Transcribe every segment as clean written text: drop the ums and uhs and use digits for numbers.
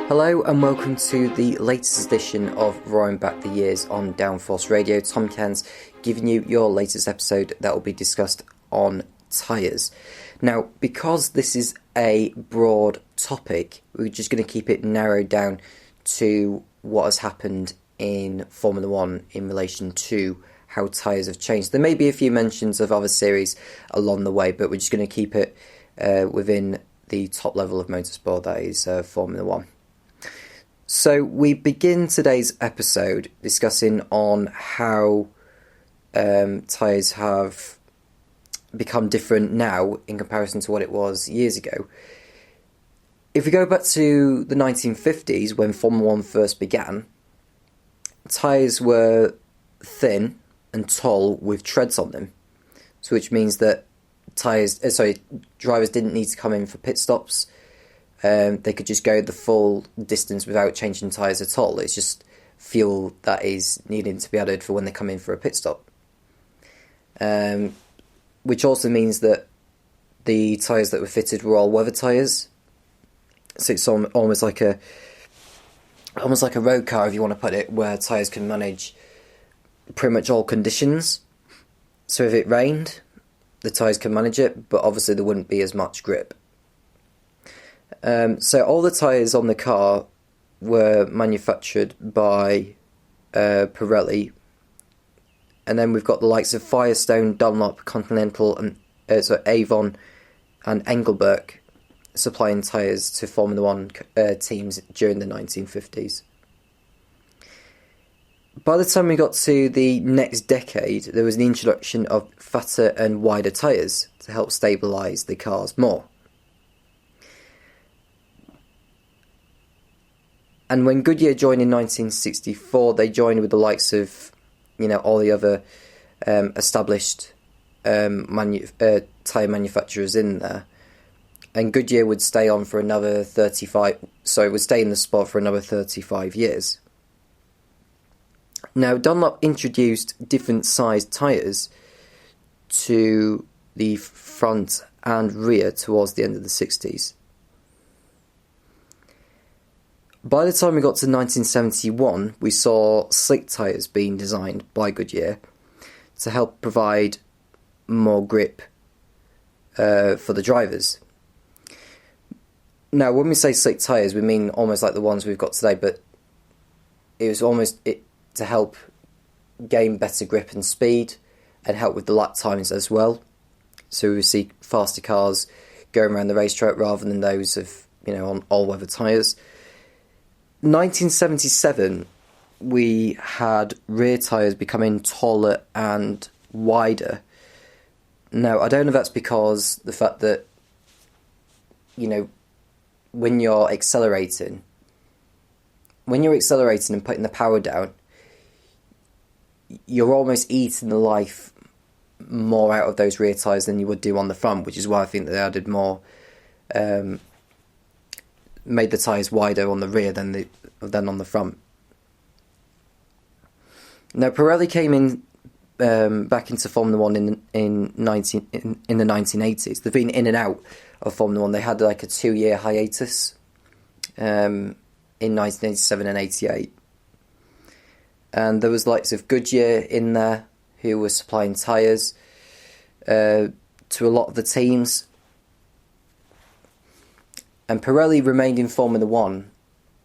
Hello and welcome to the latest edition of Roaring Back the Years on Downforce Radio. Tom Cairns giving you your latest episode that will be discussed on tyres. Now, because this is a broad topic, we're just going to keep it narrowed down to what has happened in Formula 1 in relation to how tyres have changed. There may be a few mentions of other series along the way, but we're just going to keep it within the top level of motorsport, that is Formula 1. So we begin today's episode discussing on how tyres have become different now in comparison to what it was years ago. If we go back to the 1950s when Formula 1 first began, tyres were thin and tall with treads on them, so which means that drivers didn't need to come in for pit stops. They could just go the full distance without changing tyres at all. It's just fuel that is needing to be added for when they come in for a pit stop. Which also means that the tyres that were fitted were all weather tyres. So it's almost like a road car, if you want to put it, where tyres can manage pretty much all conditions. So if it rained, the tyres can manage it, but obviously there wouldn't be as much grip. So all the tyres on the car were manufactured by Pirelli, and then we've got the likes of Firestone, Dunlop, Continental, and Avon and Engelbert supplying tyres to Formula 1 teams during the 1950s. By the time we got to the next decade, there was the introduction of fatter and wider tyres to help stabilise the cars more. And when Goodyear joined in 1964, they joined with the likes of, all the other established tyre manufacturers in there. And Goodyear would stay in the sport for another 35 years. Now, Dunlop introduced different sized tyres to the front and rear towards the end of the 60s. By the time we got to 1971, we saw slick tyres being designed by Goodyear to help provide more grip for the drivers. Now, when we say slick tyres, we mean almost like the ones we've got today, but it was to help gain better grip and speed and help with the lap times as well. So we see faster cars going around the racetrack rather than those of, on all-weather tyres. 1977, we had rear tyres becoming taller and wider. Now, I don't know if that's because the fact that, when you're accelerating and putting the power down, you're almost eating the life more out of those rear tyres than you would do on the front, which is why I think they added more, made the tyres wider on the rear than on the front. Now, Pirelli came in back into Formula 1 in the 1980s. They've been in and out of Formula 1. They had like a 2-year hiatus in 1987 and 88. And there was likes of Goodyear in there who was supplying tyres to a lot of the teams. And Pirelli remained in Formula 1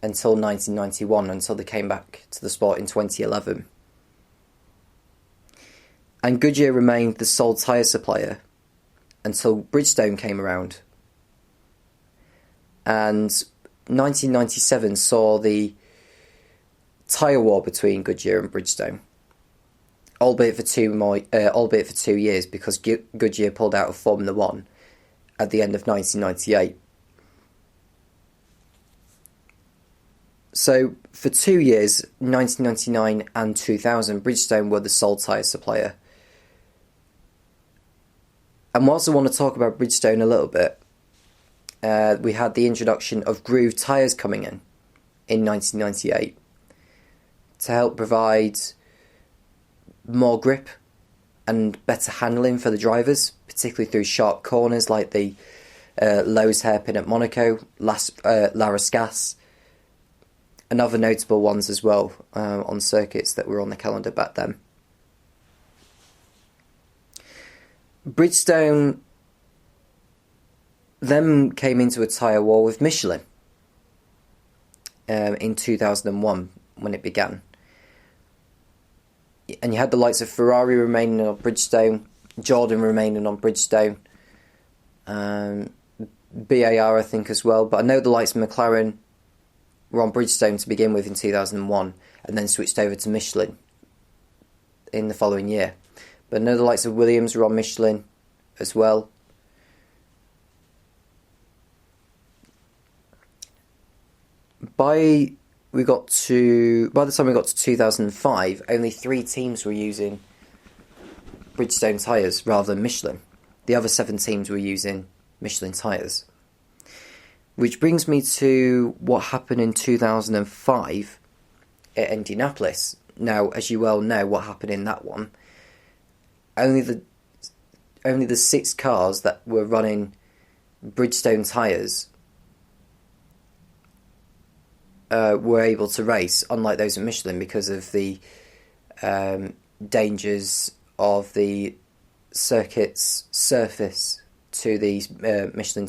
until 1991, until they came back to the sport in 2011. And Goodyear remained the sole tyre supplier until Bridgestone came around. And 1997 saw the tyre war between Goodyear and Bridgestone, albeit for 2 years, because Goodyear pulled out of Formula 1 at the end of 1998. So, for 2 years, 1999 and 2000, Bridgestone were the sole tyre supplier. And whilst I want to talk about Bridgestone a little bit, we had the introduction of groove tyres coming in 1998 to help provide more grip and better handling for the drivers, particularly through sharp corners like the Lowe's hairpin at Monaco, Larascas, and other notable ones as well on circuits that were on the calendar back then. Bridgestone then came into a tyre war with Michelin in 2001 when it began. And you had the likes of Ferrari remaining on Bridgestone, Jordan remaining on Bridgestone, BAR I think as well, but I know the likes of McLaren were on Bridgestone to begin with in 2001 and then switched over to Michelin in the following year. But I know the likes of Williams were on Michelin as well. By the time we got to 2005, only 3 teams were using Bridgestone tyres rather than Michelin. The other 7 teams were using Michelin tyres. Which brings me to what happened in 2005 at Indianapolis. Now, as you well know, what happened in that one, only the 6 cars that were running Bridgestone tyres were able to race, unlike those at Michelin, because of the dangers of the circuit's surface to the Michelin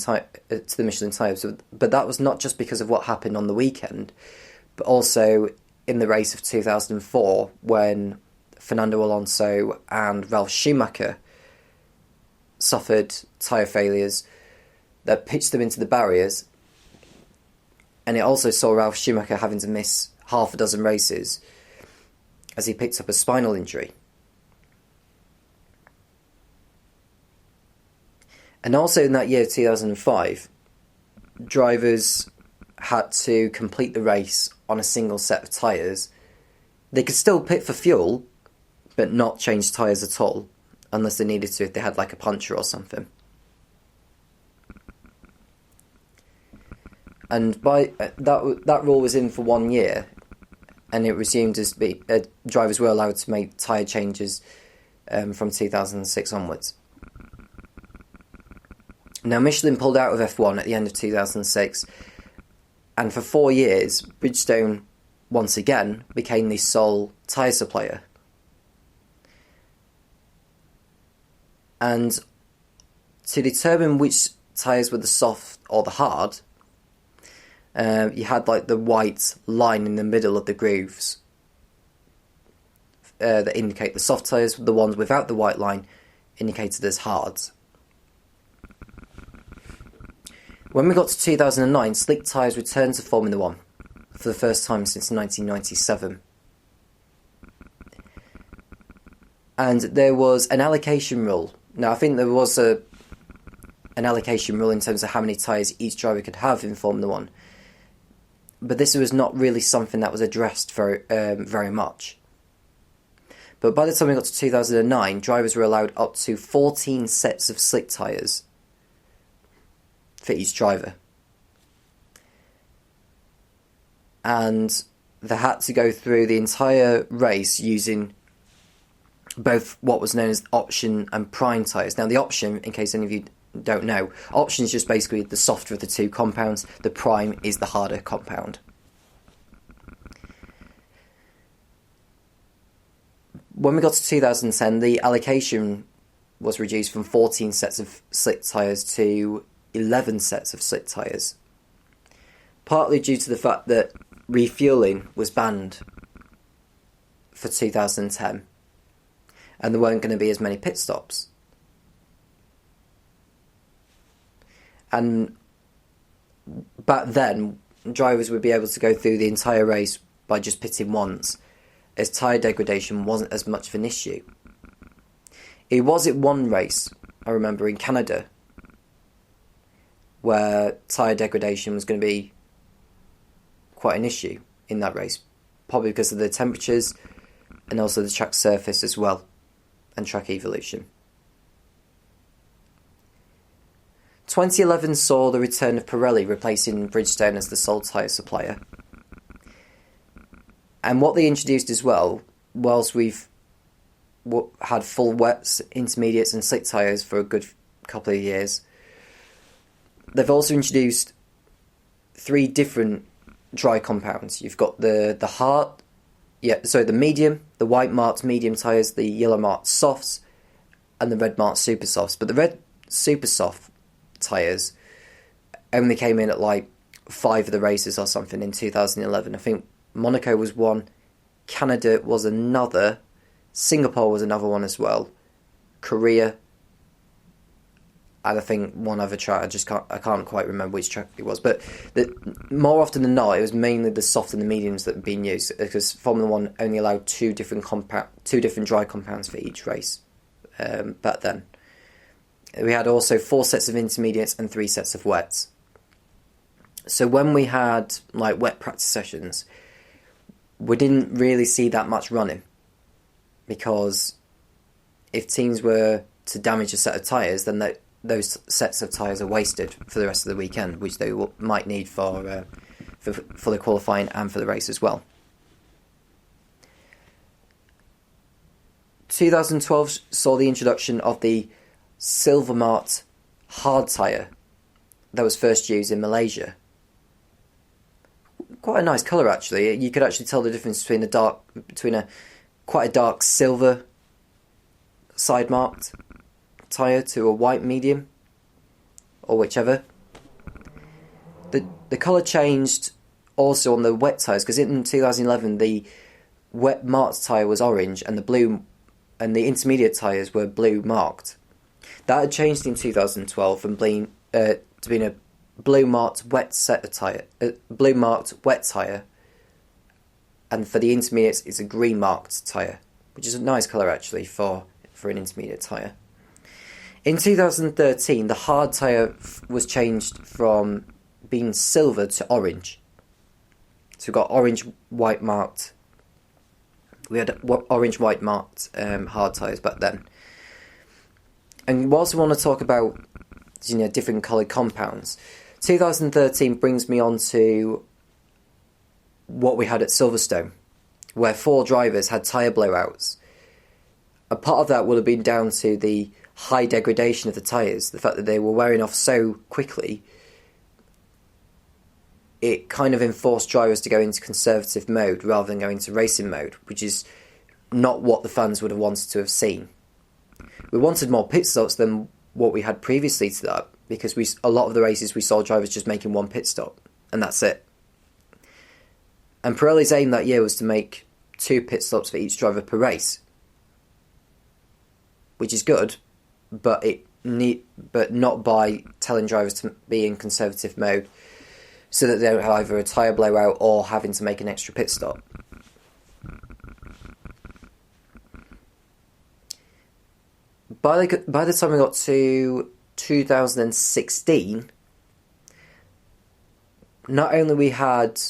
tyres. But that was not just because of what happened on the weekend, but also in the race of 2004 when Fernando Alonso and Ralf Schumacher suffered tyre failures that pitched them into the barriers. And it also saw Ralf Schumacher having to miss half a dozen races as he picked up a spinal injury. And also in that year, 2005, drivers had to complete the race on a single set of tyres. They could still pit for fuel, but not change tyres at all, unless they needed to if they had like a puncture or something. And by that rule was in for 1 year, and it resumed as drivers were allowed to make tyre changes from 2006 onwards. Now, Michelin pulled out of F1 at the end of 2006, and for 4 years, Bridgestone once again became the sole tyre supplier. And to determine which tyres were the soft or the hard, you had like the white line in the middle of the grooves that indicate the soft tyres. The ones without the white line indicated as hards. When we got to 2009, slick tyres returned to Formula 1 for the first time since 1997. And there was an allocation rule. Now, I think there was an allocation rule in terms of how many tyres each driver could have in Formula 1. But this was not really something that was addressed very much. But by the time we got to 2009, drivers were allowed up to 14 sets of slick tyres for each driver. And they had to go through the entire race using both what was known as option and prime tyres. Now, the option, in case any of you don't know, option is just basically the softer of the two compounds. The prime is the harder compound. When we got to 2010, the allocation was reduced from 14 sets of slick tyres to 11 sets of slick tyres, partly due to the fact that refuelling was banned for 2010 and there weren't going to be as many pit stops. And back then, drivers would be able to go through the entire race by just pitting once, as tyre degradation wasn't as much of an issue. It was at one race, I remember, in Canada, where tyre degradation was going to be quite an issue in that race, probably because of the temperatures and also the track surface as well, and track evolution. 2011 saw the return of Pirelli replacing Bridgestone as the sole tyre supplier. And what they introduced as well, whilst we've had full wets, intermediates and slick tyres for a good couple of years, they've also introduced 3 different dry compounds. You've got the medium, the white Mart medium tyres, the yellow Mart softs, and the red Mart super softs. But the red super soft tyres only came in at like 5 of the races or something in 2011. I think Monaco was one, Canada was another, Singapore was another one as well, Korea, and I think one other track. I can't quite remember which track it was. But more often than not, it was mainly the soft and the mediums that were being used, because Formula One only allowed two different dry compounds for each race back then. We had also 4 sets of intermediates and 3 sets of wets. So when we had like wet practice sessions, we didn't really see that much running, because if teams were to damage a set of tyres, then those sets of tyres are wasted for the rest of the weekend, which they might need for the qualifying and for the race as well. 2012 saw the introduction of the Silver Mart hard tyre that was first used in Malaysia. Quite a nice colour, actually. You could actually tell the difference between quite a dark silver side marked tyre to a white medium, or whichever. The colour changed also on the wet tyres, because in 2011 the wet Mart tyre was orange and the intermediate tyres were blue marked. That had changed in 2012 from being to being a blue marked wet blue marked wet tyre, and for the intermediates it's a green marked tyre, which is a nice colour actually for an intermediate tyre. In 2013, the hard tyre was changed from being silver to orange. So we got orange white marked. We had orange white marked hard tyres back then. And whilst we want to talk about different coloured compounds, 2013 brings me on to what we had at Silverstone, where 4 drivers had tyre blowouts. A part of that would have been down to the high degradation of the tyres, the fact that they were wearing off so quickly. It kind of enforced drivers to go into conservative mode rather than go into racing mode, which is not what the fans would have wanted to have seen. We wanted more pit stops than what we had previously to that, because a lot of the races we saw drivers just making 1 pit stop, and that's it. And Pirelli's aim that year was to make 2 pit stops for each driver per race, which is good, but not by telling drivers to be in conservative mode so that they don't have either a tyre blowout or having to make an extra pit stop. By the time we got to 2016, not only we had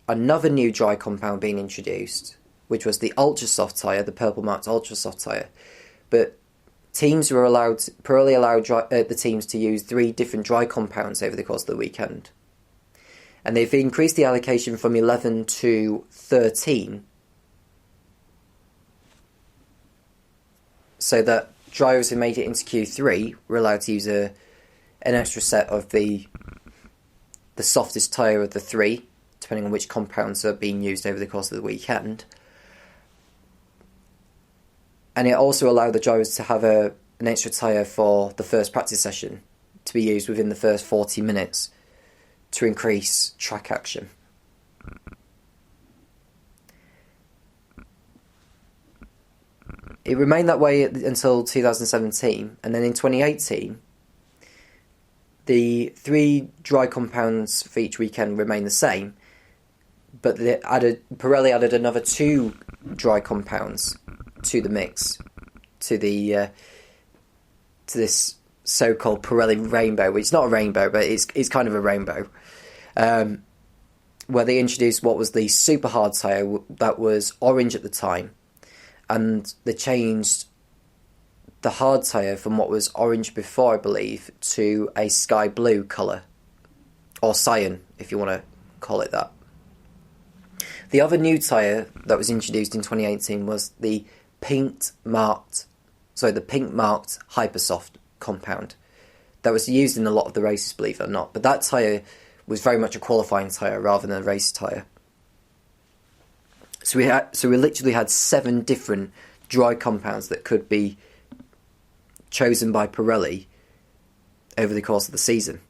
another new dry compound being introduced, which was the ultra soft tyre, the purple marked ultra soft tyre, but Pirelli allowed the teams to use 3 different dry compounds over the course of the weekend. And they've increased the allocation from 11 to 13, so that drivers who made it into Q3 were allowed to use an extra set of the softest tyre of the 3, depending on which compounds are being used over the course of the weekend. And it also allowed the drivers to have an extra tyre for the first practice session to be used within the first 40 minutes to increase track action. It remained that way until 2017, and then in 2018, the 3 dry compounds for each weekend remained the same, but Pirelli added another 2 dry compounds to the mix, to this so-called Pirelli Rainbow, which is not a rainbow, but it's kind of a rainbow, where they introduced what was the super hard tyre that was orange at the time, and they changed the hard tyre from what was orange before, I believe, to a sky blue colour, or cyan, if you want to call it that. The other new tyre that was introduced in 2018 was the pink marked Hypersoft compound that was used in a lot of the races, believe it or not. But that tyre was very much a qualifying tyre rather than a race tyre. So we literally had 7 different dry compounds that could be chosen by Pirelli over the course of the season.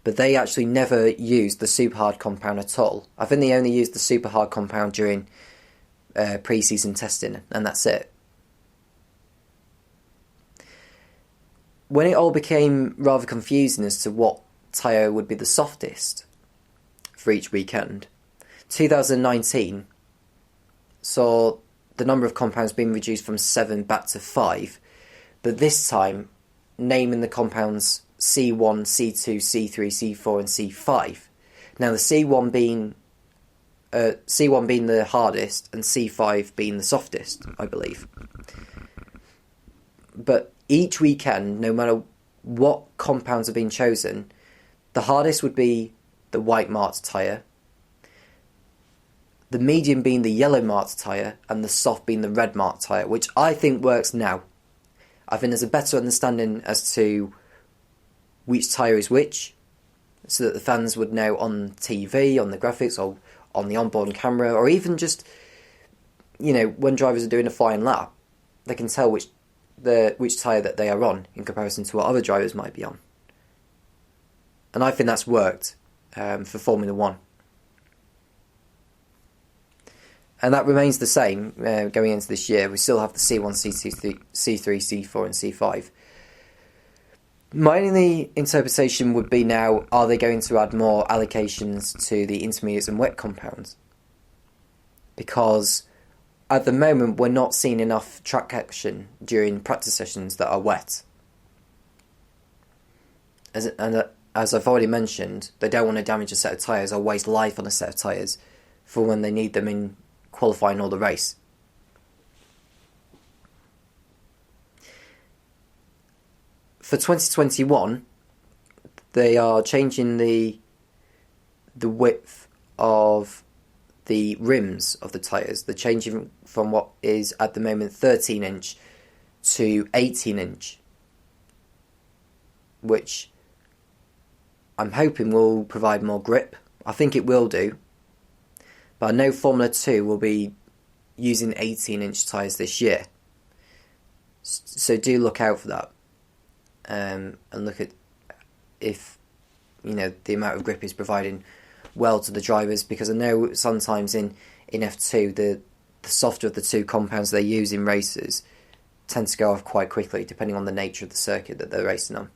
But they actually never used the super hard compound at all. I think they only used the super hard compound during pre-season testing, and that's it. When it all became rather confusing as to what tyre would be the softest for each weekend, 2019 saw the number of compounds being reduced from 7 back to 5, but this time naming the compounds C1, C2, C3, C4 and C5. Now the C1 being the hardest and C5 being the softest, I believe. But each weekend, no matter what compounds are being chosen, the hardest would be the white Mart tyre, the medium being the yellow Mart tyre, and the soft being the red Mart tyre, which I think works now. I think there's a better understanding as to which tyre is which, so that the fans would know on TV, on the graphics, or on the onboard camera, or even just, when drivers are doing a flying lap, they can tell which tyre that they are on in comparison to what other drivers might be on. And I think that's worked for Formula 1. And that remains the same going into this year. We still have the C1, C2, C3, C4 and C5. My only interpretation would be now, are they going to add more allocations to the intermediates and wet compounds? Because at the moment we're not seeing enough track action during practice sessions that are wet. As I've already mentioned, they don't want to damage a set of tyres or waste life on a set of tyres for when they need them in qualifying or the race. For 2021, they are changing the width of the rims of the tyres. They're changing from what is at the moment 13 inch to 18 inch, which I'm hoping will provide more grip. I think it will do. But I know Formula 2 will be using 18 inch tyres this year. So do look out for that. And look at if the amount of grip is providing well to the drivers, because I know sometimes in F2 the softer of the two compounds they use in races tend to go off quite quickly depending on the nature of the circuit that they're racing on.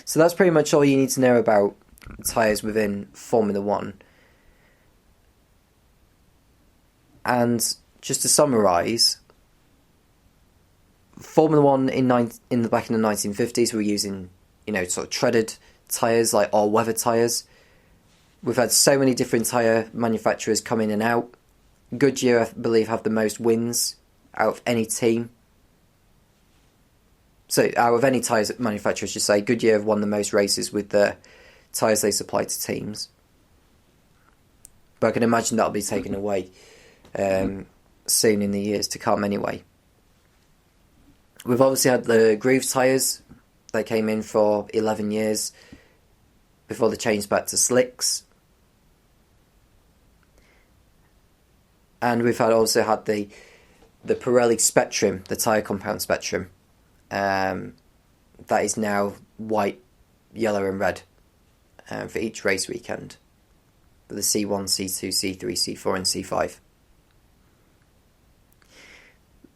So that's pretty much all you need to know about tyres within Formula 1. And just to summarise, Formula 1 back in the 1950s were using, sort of treaded tyres, like all-weather tyres. We've had so many different tyre manufacturers come in and out. Goodyear, I believe, have the most wins out of any team. So, out of any tyres manufacturer, I should say, Goodyear have won the most races with the tyres they supply to teams. But I can imagine that'll be taken away soon in the years to come anyway. We've obviously had the groove tyres. They came in for 11 years before they changed back to slicks. And we've also had the Pirelli Spectrum, the tyre compound Spectrum. That is now white, yellow and red for each race weekend. For the C1, C2, C3, C4 and C5.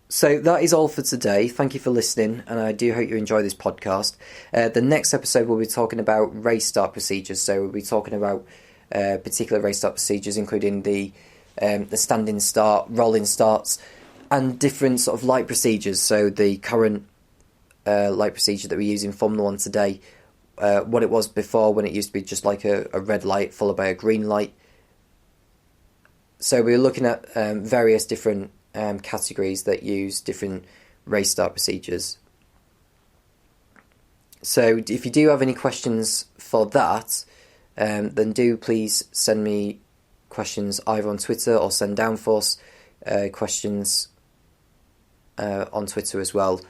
So that is all for today. Thank you for listening, and I do hope you enjoy this podcast. The next episode we'll be talking about race start procedures. So we'll be talking about particular race start procedures, including the standing start, rolling starts, and different sort of light procedures. So the current light procedure that we use in Formula 1 today, what it was before when it used to be just like a red light followed by a green light. So we're looking at various different categories that use different race start procedures. So if you do have any questions for that, then do please send me questions either on Twitter or send Downforce questions on Twitter as well.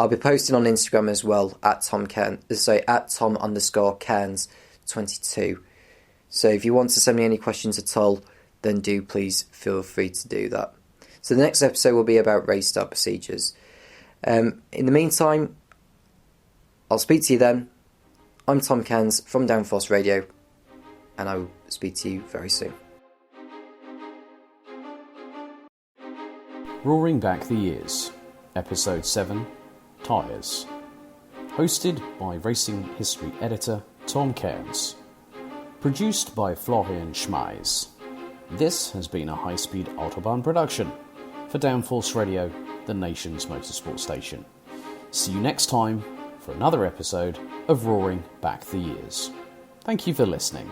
I'll be posting on Instagram as well at Tom_Cairns22. So if you want to send me any questions at all, then do please feel free to do that. So the next episode will be about race start procedures. In the meantime, I'll speak to you then. I'm Tom Cairns from Downforce Radio, and I will speak to you very soon. Roaring Back the Years, Episode 7, Tyres. Hosted by racing history editor Tom Cairns. Produced by Florian Schmeis. This has been a high-speed Autobahn production for Downforce Radio, the nation's motorsport station. See you next time for another episode of Roaring Back the Years. Thank you for listening.